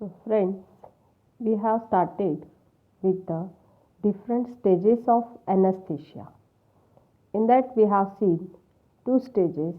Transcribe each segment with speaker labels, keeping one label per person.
Speaker 1: So friends, we have started with the different stages of anesthesia. In that we have seen two stages,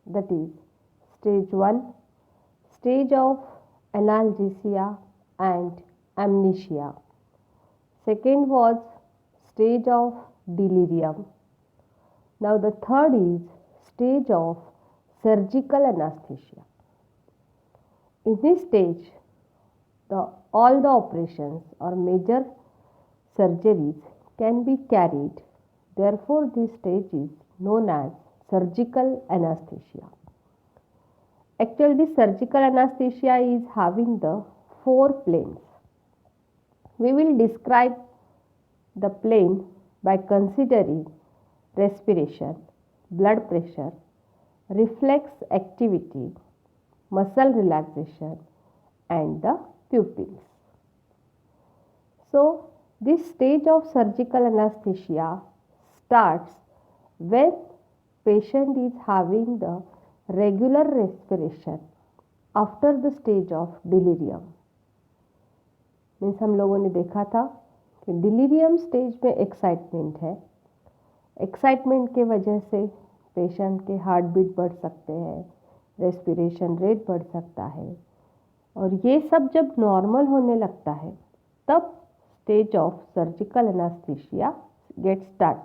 Speaker 1: that is stage 1, stage of analgesia and amnesia. Second was stage of delirium. Now the third is stage of surgical anesthesia. In this stage, all the operations or major surgeries can be carried. Therefore, this stage is known as surgical anesthesia. Actually, this surgical anesthesia is having the four planes. We will describe the plane by considering respiration, blood pressure, reflex activity, muscle relaxation, and the pupils. So, this stage of surgical anesthesia starts when patient is having the regular respiration after the stage of delirium. Means हम लोगों ने देखा था कि delirium stage में excitement है. Excitement के वजह से पेशेंट के हार्ट बीट बढ़ सकते हैं, रेस्पिरेशन रेट बढ़ सकता है, और ये सब जब नॉर्मल होने लगता है तब stage of surgical anaesthesia get start.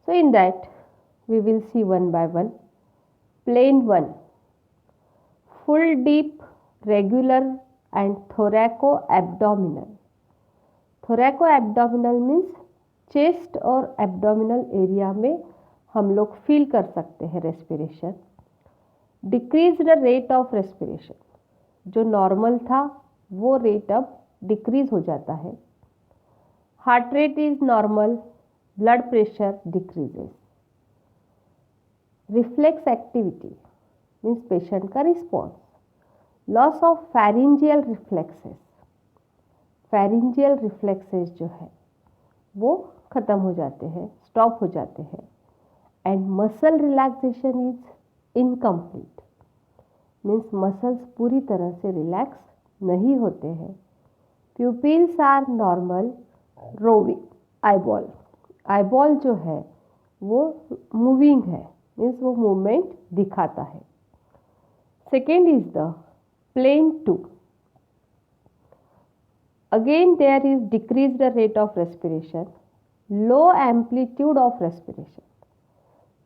Speaker 1: So in that we will see one by one. Plane 1, full deep regular and thoraco-abdominal. Thoraco-abdominal means chest और एब्डोमिनल एरिया में हम लोग फील कर सकते हैं respiration. Decrease the rate of respiration, जो normal था वो रेट अब डिक्रीज हो जाता है. Heart rate is normal, blood pressure decreases. Reflex activity means patient का response. Loss of pharyngeal reflexes, pharyngeal reflexes जो है वो ख़त्म हो जाते हैं, स्टॉप हो जाते हैं. And muscle relaxation is incomplete means muscles पूरी तरह से रिलैक्स नहीं होते हैं. Pupils are normal, roving. Eyeball, eyeball जो है वो मूविंग है मीन्स वो मूवमेंट दिखाता है. Second is the plane 2. Again there is decrease the rate of respiration, low amplitude of respiration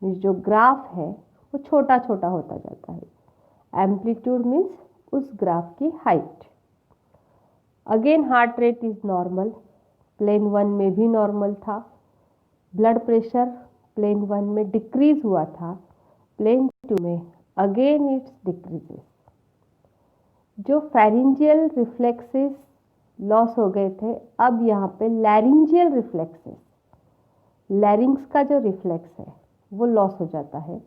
Speaker 1: means जो ग्राफ है वो छोटा छोटा होता जाता है. एम्पलीट्यूड मीन्स उस ग्राफ की height. Again heart rate is normal, plane 1 में भी नॉर्मल था. ब्लड प्रेशर प्लेन 1 में डिक्रीज हुआ था, प्लेन 2 में अगेन इट्स डिक्रीजेस. जो फेरिंजियल रिफ्लेक्सेस लॉस हो गए थे, अब यहाँ पे लैरिंजियल रिफ्लेक्सेस, लैरिंग्स का जो रिफ्लेक्स है वो लॉस हो जाता है.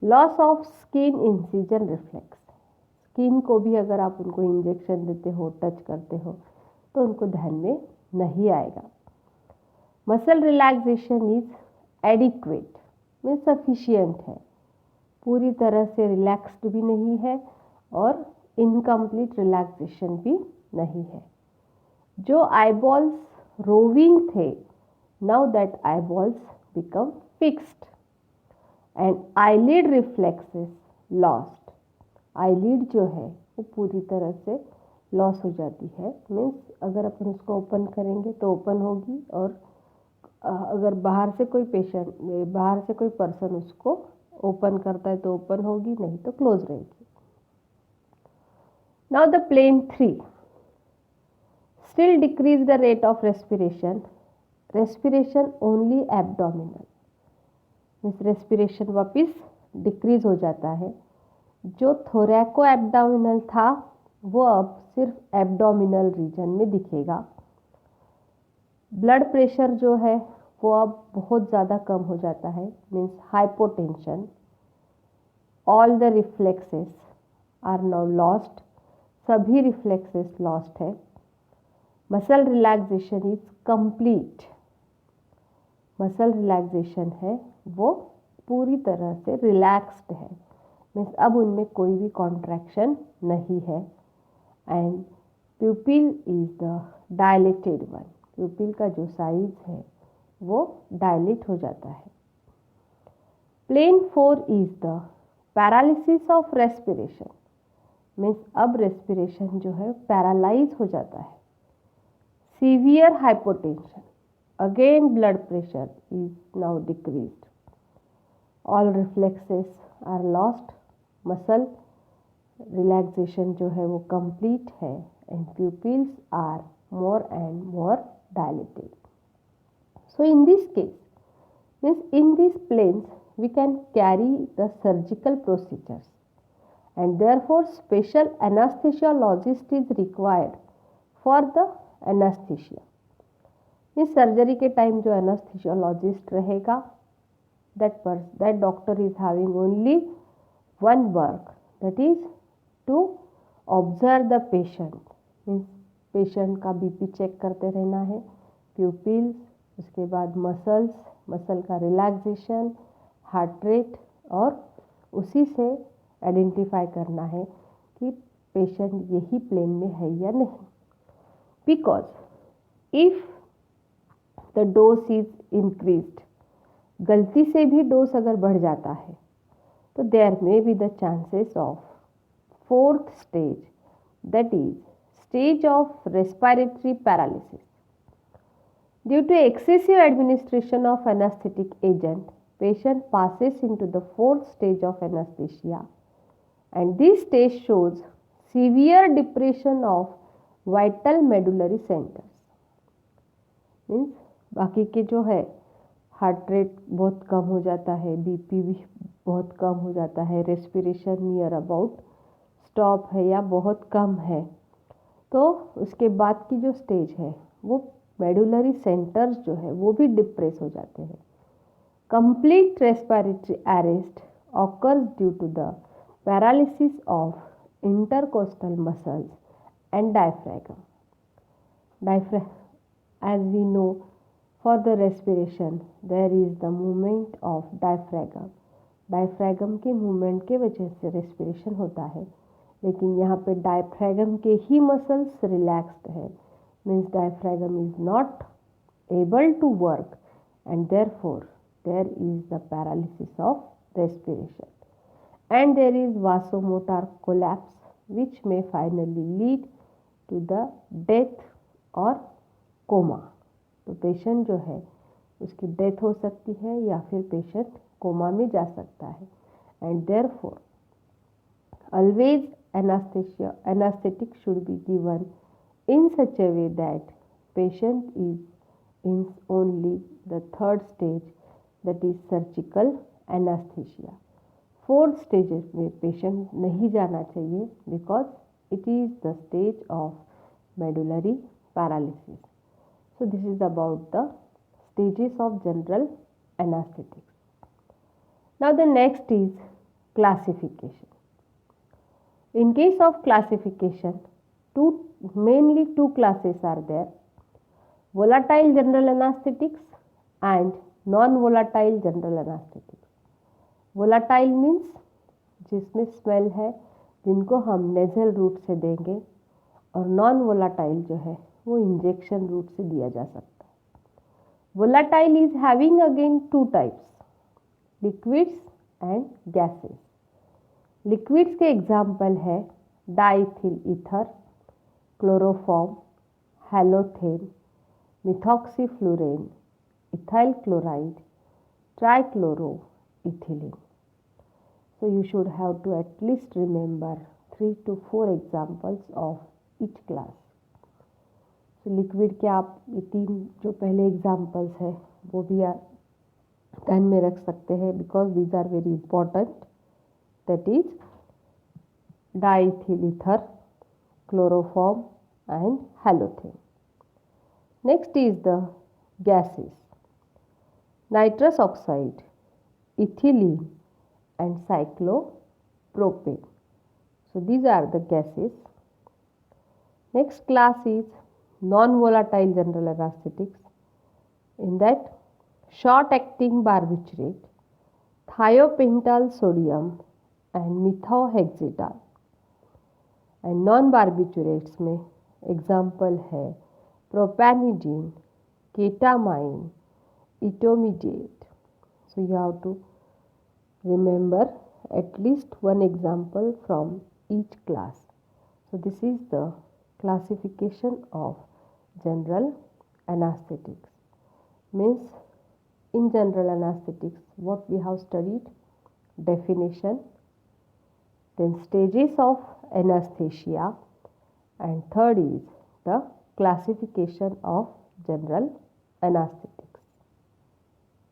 Speaker 1: Loss of skin incision reflex, skin को भी अगर आप उनको इंजेक्शन देते हो, टच करते हो तो उनको ध्यान में नहीं आएगा. Muscle relaxation is adequate means sufficient है, पूरी तरह से रिलैक्स्ड भी नहीं है और इनकम्प्लीट रिलैक्सेशन भी नहीं है. जो आईबॉल्स रोविंग थे, now that eyeballs become fixed and eyelid reflexes lost. Eyelid जो है वो पूरी तरह से लॉस हो जाती है मीन्स अगर अपन उसको ओपन करेंगे तो ओपन होगी, और अगर बाहर से कोई पर्सन उसको ओपन करता है तो ओपन होगी, नहीं तो क्लोज रहेगी. Now the plane 3, still decrease the rate of respiration, respiration only abdominal means respiration वापस डिक्रीज हो जाता है. जो थोरैको एब्डोमिनल था वो अब सिर्फ एब्डोमिनल रीजन में दिखेगा. ब्लड प्रेशर जो है वो अब बहुत ज़्यादा कम हो जाता है means hypotension. All the reflexes are now lost, सभी रिफ्लेक्सेस लॉस्ट है. Muscle relaxation is complete, muscle relaxation है वो पूरी तरह से रिलैक्स्ड है, मीन्स अब उनमें कोई भी कॉन्ट्रैक्शन नहीं है। And pupil is the dilated one, pupil का जो साइज है वो डायलेट हो जाता है। Plane 4 is the paralysis of respiration, means अब रेस्पिरेशन जो है पैरालाइज हो जाता है। Severe hypotension, again blood pressure is now decreased, all reflexes are lost, muscle relaxation जो है वो कंप्लीट है and pupils are more and more dilated. So in this case means in this planes we can carry the surgical procedures and therefore special anesthesiologist is required for the anesthesia। इस surgery के time जो एनास्थेसियोलॉजिस्ट रहेगा that doctor is having only one work, that is to observe the patient, means patient का BP check करते रहना है, pupils, उसके बाद मसल का रिलैक्सेशन, हार्ट रेट, और उसी से आइडेंटिफाई करना है कि पेशेंट यही प्लेन में है या नहीं। Because if the dose is increased, गलती से भी डोज अगर बढ़ जाता है तो there may be the chances of 4th stage, that is stage of respiratory paralysis. Due to excessive administration of anaesthetic agent, patient passes into the 4th stage of anesthesia and this stage shows severe depression of vital medullary centers। Means बाकी के जो है heart rate बहुत कम हो जाता है, BP भी बहुत कम हो जाता है, रेस्पिरेशन नियर अबाउट स्टॉप है या बहुत कम है, तो उसके बाद की जो स्टेज है वो मेडुलरी सेंटर्स जो है वो भी डिप्रेस हो जाते हैं। Complete respiratory arrest occurs due to the paralysis of intercostal muscles and diaphragm. As we know, for the respiration there is the movement of diaphragm. Diaphragm के मूवमेंट के वजह से रेस्पिरेशन होता है, लेकिन यहाँ पे डायफ्रैगम के ही मसल्स रिलैक्स्ड है, means diaphragm is not able to work and therefore there is the paralysis of respiration and there is vasomotor collapse which may finally lead to the death or coma। तो patient जो है उसकी death हो सकती है या फिर patient coma में जा सकता है and therefore always anesthetic should be given in such a way that patient is in only the 3rd stage, that is surgical anaesthesia. 4th stages में पेशेंट नहीं जाना चाहिए because it is the stage of medullary paralysis. So this is about the stages of general anaesthetics. Now the next is classification. In case of classification mainly two classes are there, volatile general anesthetics and non-volatile general anesthetics। volatile means जिसमें smell है, जिनको हम nasal route से देंगे, और non volatile जो है वो इंजेक्शन रूट से दिया जा सकता है। volatile is having again two types, liquids and gases। liquids के एग्जाम्पल है diethyl ether, chloroform, halothane, methoxyflurane, ethyl chloride, trichloroethylene। So you should have to at least remember 3 to 4 examples of each class। So liquid के आप ये 3 जो पहले examples है वो भी ध्यान में रख सकते हैं because these are very important, that is diethyl ether, chloroform and halothane। Next is the gases, nitrous oxide, ethylene and cyclopropane। So these are the gases। Next class is non-volatile general anesthetics। In that short acting barbiturate, thiopental sodium and methohexital. And non barbiturates में example है propanidid, ketamine, etomidate. So you have to remember at least one example from each class. So this is the classification of general anesthetics. Means in general anesthetics what we have studied: definition, then stages of anesthesia, and third is the classification of general anesthetics.